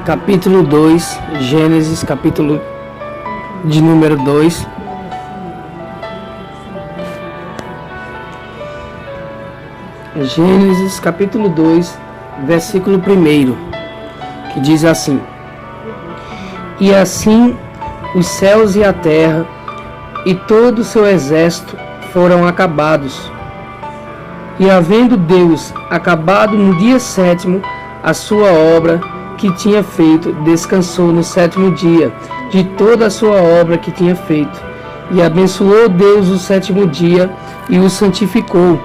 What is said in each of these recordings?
capítulo 2, Gênesis, capítulo de número 2. Gênesis, capítulo 2, versículo 1, que diz assim: E assim os céus e a terra e todo o seu exército foram acabados. E havendo Deus acabado no dia sétimo a sua obra que tinha feito, descansou no sétimo dia de toda a sua obra que tinha feito. E abençoou Deus o sétimo dia e o santificou,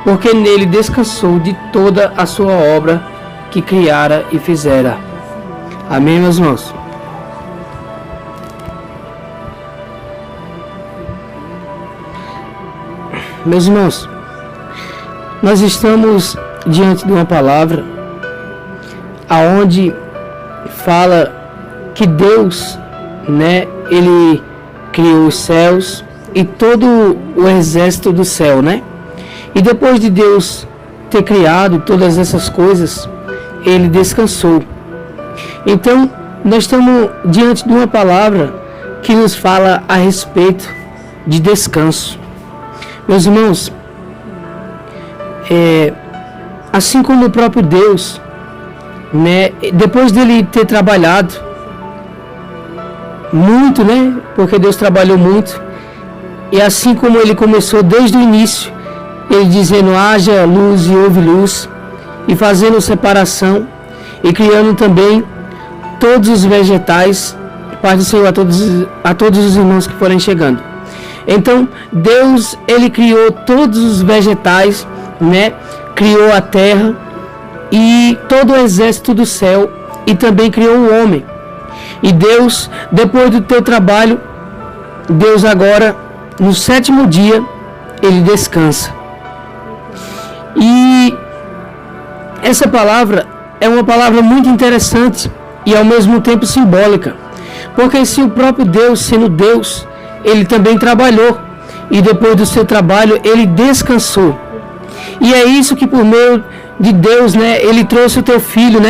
porque nele descansou de toda a sua obra que criara e fizera. Amém, meus irmãos? Meus irmãos, nós estamos diante de uma palavra aonde fala que Deus, ele criou os céus e todo o exército do céu, E depois de Deus ter criado todas essas coisas, ele descansou. Então, nós estamos diante de uma palavra que nos fala a respeito de descanso. Meus irmãos, assim como o próprio Deus, depois dele ter trabalhado muito, porque Deus trabalhou muito, e assim como ele começou desde o início, ele dizendo: haja luz e houve luz, e fazendo separação, e criando também todos os vegetais. Paz do Senhor a todos os irmãos que forem chegando. Então, Deus, ele criou todos os vegetais, criou a terra e todo o exército do céu, e também criou o homem. E Deus, depois do teu trabalho, Deus agora, no sétimo dia, ele descansa. E essa palavra é uma palavra muito interessante e ao mesmo tempo simbólica, porque se o próprio Deus, sendo Deus, ele também trabalhou, e depois do seu trabalho ele descansou. E é isso que por meio de Deus, ele trouxe o teu filho,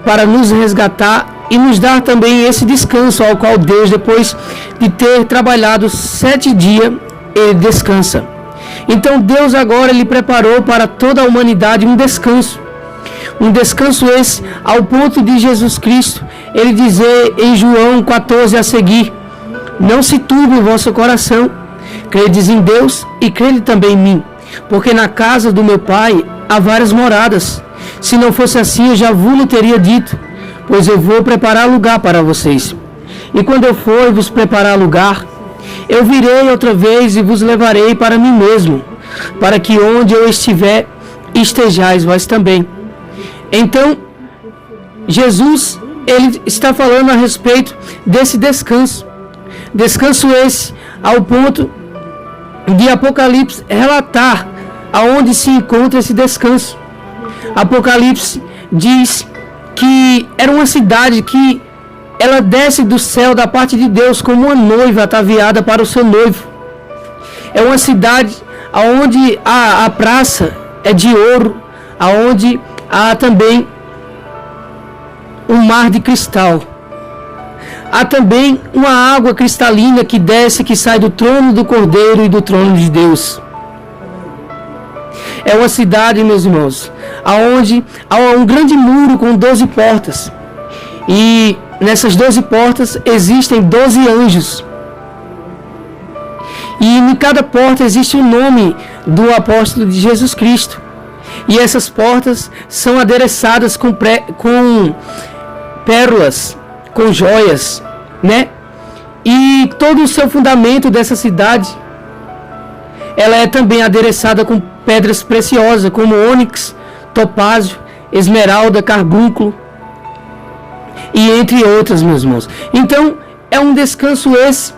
para nos resgatar e nos dar também esse descanso, ao qual Deus, depois de ter trabalhado 7 dias, ele descansa. Então Deus agora ele preparou para toda a humanidade um descanso esse ao ponto de Jesus Cristo ele dizer em João 14 a seguir: não se turbe o vosso coração, credes em Deus e crede também em mim, porque na casa do meu Pai há várias moradas. Se não fosse assim, eu já vos teria dito, pois eu vou preparar lugar para vocês. E quando eu for e vos preparar lugar, eu virei outra vez e vos levarei para mim mesmo, para que onde eu estiver, estejais vós também. Então, Jesus, ele está falando a respeito desse descanso. Descanso esse ao ponto de Apocalipse relatar aonde se encontra esse descanso. Apocalipse diz que era uma cidade que ela desce do céu da parte de Deus como uma noiva ataviada para o seu noivo. É uma cidade onde a praça é de ouro, aonde há também um mar de cristal. Há também uma água cristalina que desce, que sai do trono do Cordeiro e do trono de Deus. É uma cidade, meus irmãos, aonde há um grande muro com 12 portas. E nessas 12 portas existem 12 anjos. E em cada porta existe o nome do apóstolo de Jesus Cristo. E essas portas são adereçadas com pérolas, com joias, E todo o seu fundamento dessa cidade, ela é também adereçada com pedras preciosas, como ônix, topázio, esmeralda, carbúnculo, e entre outras, meus irmãos. Então, é um descanso esse,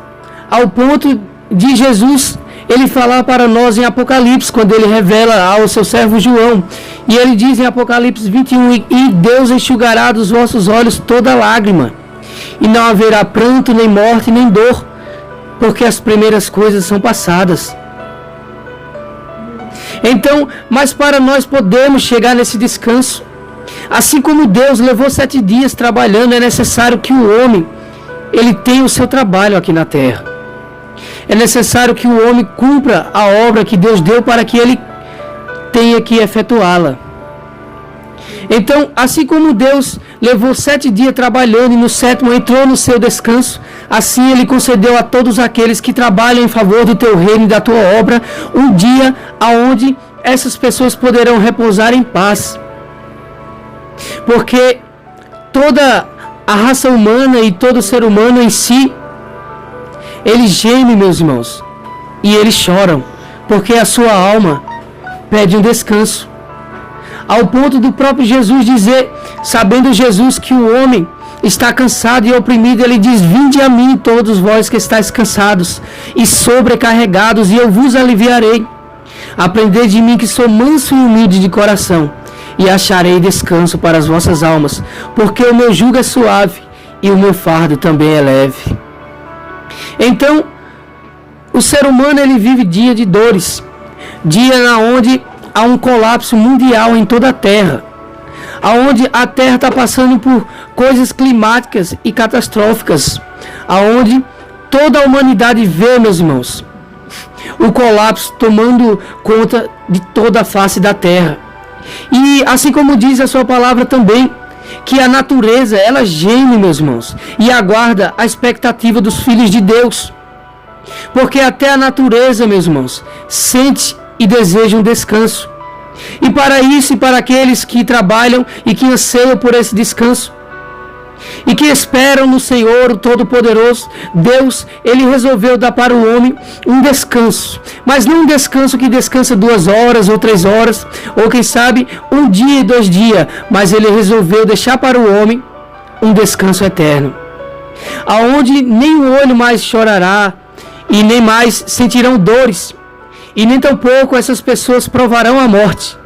ao ponto de Jesus, ele falar para nós em Apocalipse, quando ele revela ao seu servo João, e ele diz em Apocalipse 21, e Deus enxugará dos vossos olhos toda lágrima, e não haverá pranto, nem morte, nem dor, porque as primeiras coisas são passadas. Então, mas para nós podermos chegar nesse descanso, Assim como Deus levou 7 dias trabalhando, é necessário que o homem, ele tenha o seu trabalho aqui na terra. É necessário que o homem cumpra a obra que Deus deu para que ele tenha que efetuá-la. Então, assim como Deus levou 7 dias trabalhando e no 7º entrou no seu descanso, assim Ele concedeu a todos aqueles que trabalham em favor do teu reino e da tua obra um dia aonde essas pessoas poderão repousar em paz. Porque toda a raça humana e todo ser humano em si, eles gemem, meus irmãos, e eles choram, porque a sua alma pede um descanso. Ao ponto do próprio Jesus dizer, sabendo Jesus que o homem está cansado e oprimido, ele diz: vinde a mim todos vós que estáis cansados e sobrecarregados, e eu vos aliviarei. Aprendei de mim que sou manso e humilde de coração, e acharei descanso para as vossas almas, porque o meu jugo é suave e o meu fardo também é leve. Então, o ser humano, ele vive dia de dores, dia na onde há um colapso mundial em toda a Terra, aonde a Terra está passando por coisas climáticas e catastróficas, aonde toda a humanidade vê, meus irmãos, o colapso tomando conta de toda a face da Terra. E assim como diz a sua palavra também, que a natureza, ela geme, meus irmãos, e aguarda a expectativa dos filhos de Deus, porque até a natureza, meus irmãos, sente e desejam descanso. E para isso, e para aqueles que trabalham e que anseiam por esse descanso, e que esperam no Senhor, o Todo-Poderoso, Deus, Ele resolveu dar para o homem um descanso. Mas não um descanso que descansa 2 horas ou 3 horas, ou quem sabe 1 dia e 2 dias, mas Ele resolveu deixar para o homem um descanso eterno, aonde nem o olho mais chorará, e nem mais sentirão dores, e nem tampouco essas pessoas provarão a morte,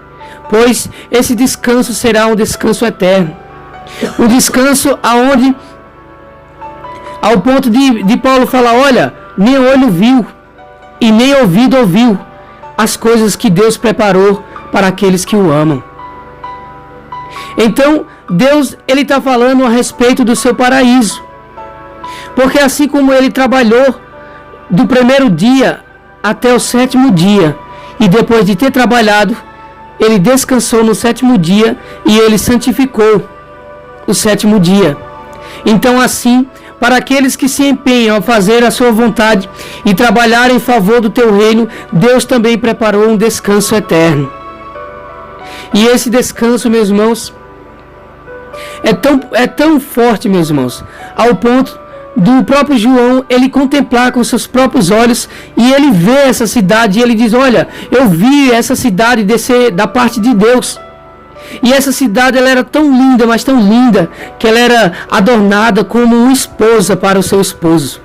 pois esse descanso será um descanso eterno. Um descanso aonde, ao ponto de Paulo falar, olha, nem olho viu e nem ouvido ouviu as coisas que Deus preparou para aqueles que o amam. Então, Deus, Ele está falando a respeito do seu paraíso, porque assim como Ele trabalhou do primeiro dia até o 7º dia, e depois de ter trabalhado, Ele descansou no 7º dia e Ele santificou o 7º dia. Então, assim, para aqueles que se empenham a fazer a sua vontade e trabalhar em favor do teu reino, Deus também preparou um descanso eterno. E esse descanso, meus irmãos, é tão forte, meus irmãos, ao ponto do próprio João, ele contemplar com seus próprios olhos, e ele vê essa cidade, e ele diz, olha, eu vi essa cidade descer da parte de Deus. E essa cidade, ela era tão linda, mas tão linda, que ela era adornada como uma esposa para o seu esposo.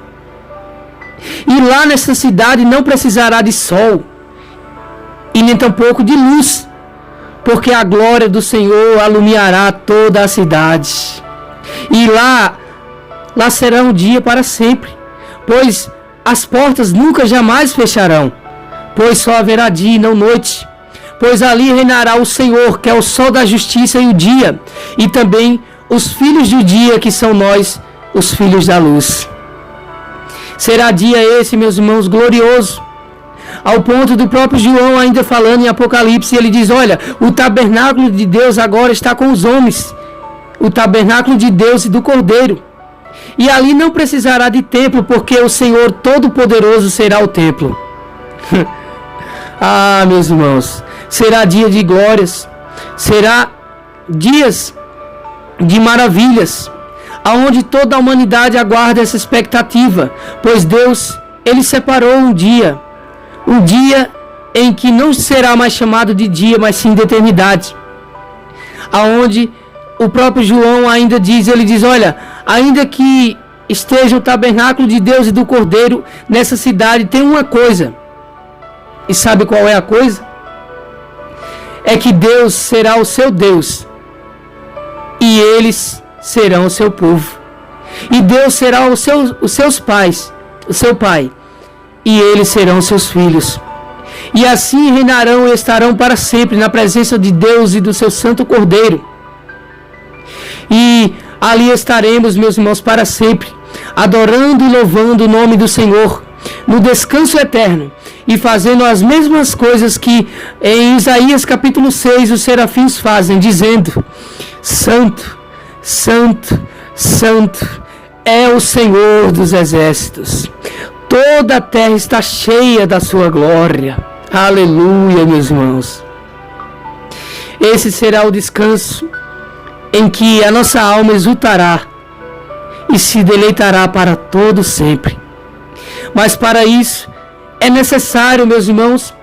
E lá nessa cidade não precisará de sol, e nem tampouco de luz, porque a glória do Senhor alumiará toda a cidade. E lá será um dia para sempre, pois as portas nunca jamais fecharão, pois só haverá dia e não noite. Pois ali reinará o Senhor, que é o sol da justiça e o dia, e também os filhos do dia, que são nós, os filhos da luz. Será dia esse, meus irmãos, glorioso, ao ponto do próprio João ainda falando em Apocalipse, ele diz, olha, o tabernáculo de Deus agora está com os homens, o tabernáculo de Deus e do Cordeiro. E ali não precisará de templo, porque o Senhor Todo-Poderoso será o templo. Ah, meus irmãos, será dia de glórias, será dias de maravilhas, aonde toda a humanidade aguarda essa expectativa, pois Deus, Ele separou um dia em que não será mais chamado de dia, mas sim de eternidade, aonde o próprio João ainda diz, ele diz, olha, ainda que esteja o tabernáculo de Deus e do Cordeiro nessa cidade, tem uma coisa. E sabe qual é a coisa? É que Deus será o seu Deus, e eles serão o seu povo. E Deus será os seus pais, o seu pai, e eles serão os seus filhos. E assim reinarão e estarão para sempre na presença de Deus e do seu santo Cordeiro. E ali estaremos, meus irmãos, para sempre, adorando e louvando o nome do Senhor, no descanso eterno, e fazendo as mesmas coisas que em Isaías capítulo 6 os serafins fazem, dizendo: Santo, Santo, Santo é o Senhor dos exércitos. Toda a terra está cheia da sua glória. Aleluia, meus irmãos. Esse será o descanso em que a nossa alma exultará e se deleitará para todo sempre. Mas para isso é necessário, meus irmãos,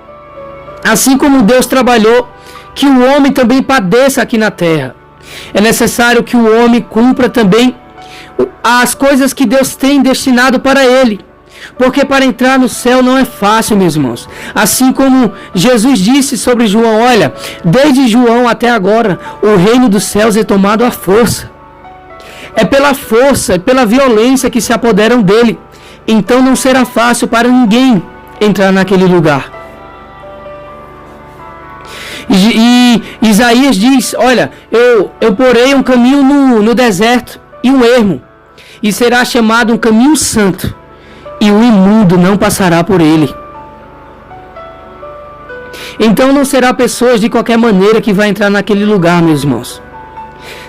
assim como Deus trabalhou, que o homem também padeça aqui na terra. É necessário que o homem cumpra também as coisas que Deus tem destinado para ele. Porque para entrar no céu não é fácil, meus irmãos. Assim como Jesus disse sobre João: olha, desde João até agora, o reino dos céus é tomado à força. É pela força, é pela violência que se apoderam dele. Então não será fácil para ninguém entrar naquele lugar. E Isaías diz: olha, eu porei um caminho no deserto e um ermo, e será chamado um caminho santo, e o imundo não passará por ele. Então não será pessoas de qualquer maneira que vai entrar naquele lugar, meus irmãos.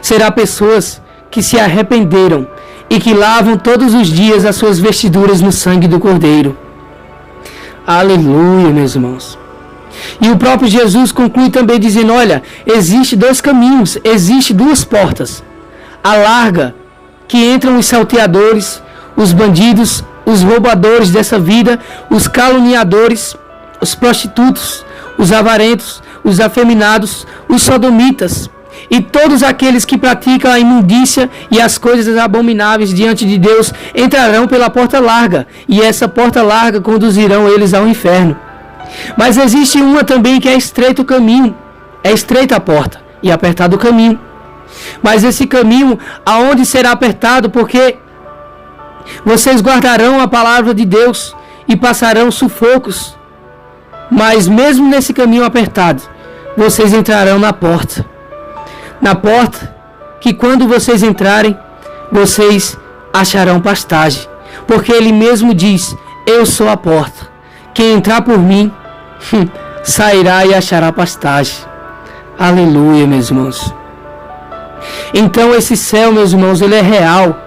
Será pessoas que se arrependeram e que lavam todos os dias as suas vestiduras no sangue do Cordeiro. Aleluia, meus irmãos. E o próprio Jesus conclui também dizendo: olha, existe dois caminhos, existe duas portas. A larga, que entram os salteadores, os bandidos, os roubadores dessa vida, os caluniadores, os prostitutos, os avarentos, os afeminados, os sodomitas e todos aqueles que praticam a imundícia e as coisas abomináveis diante de Deus entrarão pela porta larga, e essa porta larga conduzirão eles ao inferno. Mas existe uma também que é estreito o caminho, é estreita a porta e apertado o caminho. Mas esse caminho aonde será apertado, porque vocês guardarão a palavra de Deus e passarão sufocos. Mas mesmo nesse caminho apertado, vocês entrarão na porta. Na porta que quando vocês entrarem, vocês acharão pastagem. Porque ele mesmo diz: eu sou a porta. Quem entrar por mim, sairá e achará pastagem. Aleluia, meus irmãos. Então esse céu, meus irmãos, ele é real.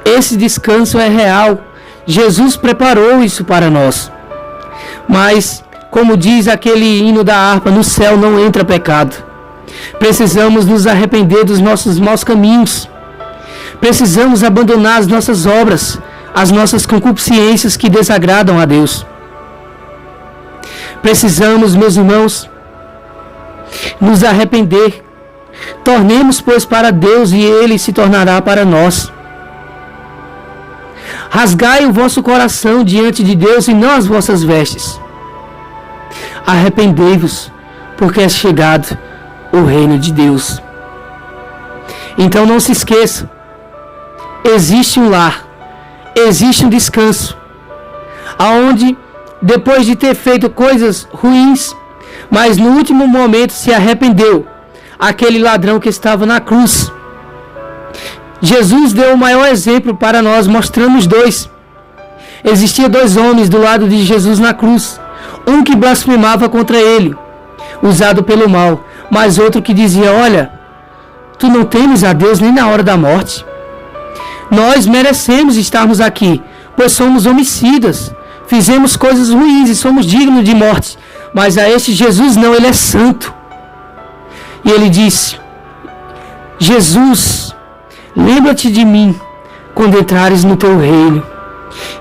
Esse descanso é real. Jesus preparou isso para nós. Mas, como diz aquele hino da harpa, no céu não entra pecado. Precisamos nos arrepender dos nossos maus caminhos. Precisamos abandonar as nossas obras, as nossas concupiscências que desagradam a Deus. Precisamos, meus irmãos, nos arrepender. Tornemos, pois, para Deus, e Ele se tornará para nós. Rasgai o vosso coração diante de Deus e não as vossas vestes. Arrependei-vos, porque é chegado o reino de Deus. Então não se esqueça, existe um lar, existe um descanso, aonde depois de ter feito coisas ruins, mas no último momento se arrependeu, aquele ladrão que estava na cruz. Jesus deu o maior exemplo para nós, mostrando os dois. Existia dois homens do lado de Jesus na cruz, um que blasfemava contra ele, usado pelo mal, mas outro que dizia: olha, tu não temes a Deus nem na hora da morte. Nós merecemos estarmos aqui, pois somos homicidas, fizemos coisas ruins e somos dignos de morte. Mas a este Jesus não, ele é santo. E ele disse: Jesus, lembra-te de mim quando entrares no teu reino.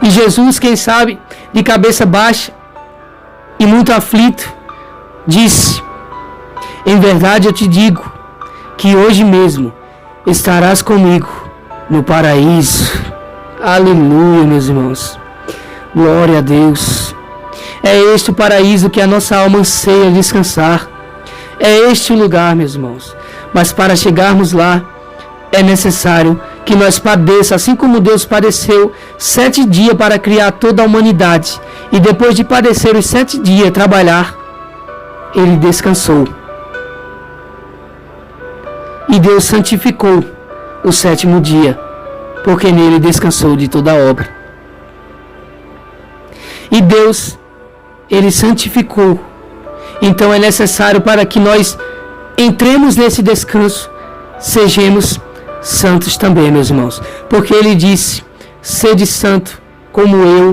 E Jesus, quem sabe, de cabeça baixa e muito aflito, disse: em verdade eu te digo que hoje mesmo estarás comigo no paraíso. Aleluia, meus irmãos. Glória a Deus. É este o paraíso que a nossa alma anseia descansar. É este o lugar, meus irmãos. Mas para chegarmos lá, é necessário que nós padeçamos, assim como Deus padeceu 7 dias para criar toda a humanidade. E depois de padecer os 7 dias, trabalhar, Ele descansou. E Deus santificou o sétimo dia, porque nele descansou de toda a obra. E Deus, Ele santificou. Então é necessário, para que nós entremos nesse descanso, sejamos santos também, meus irmãos. Porque Ele disse: sede santo como eu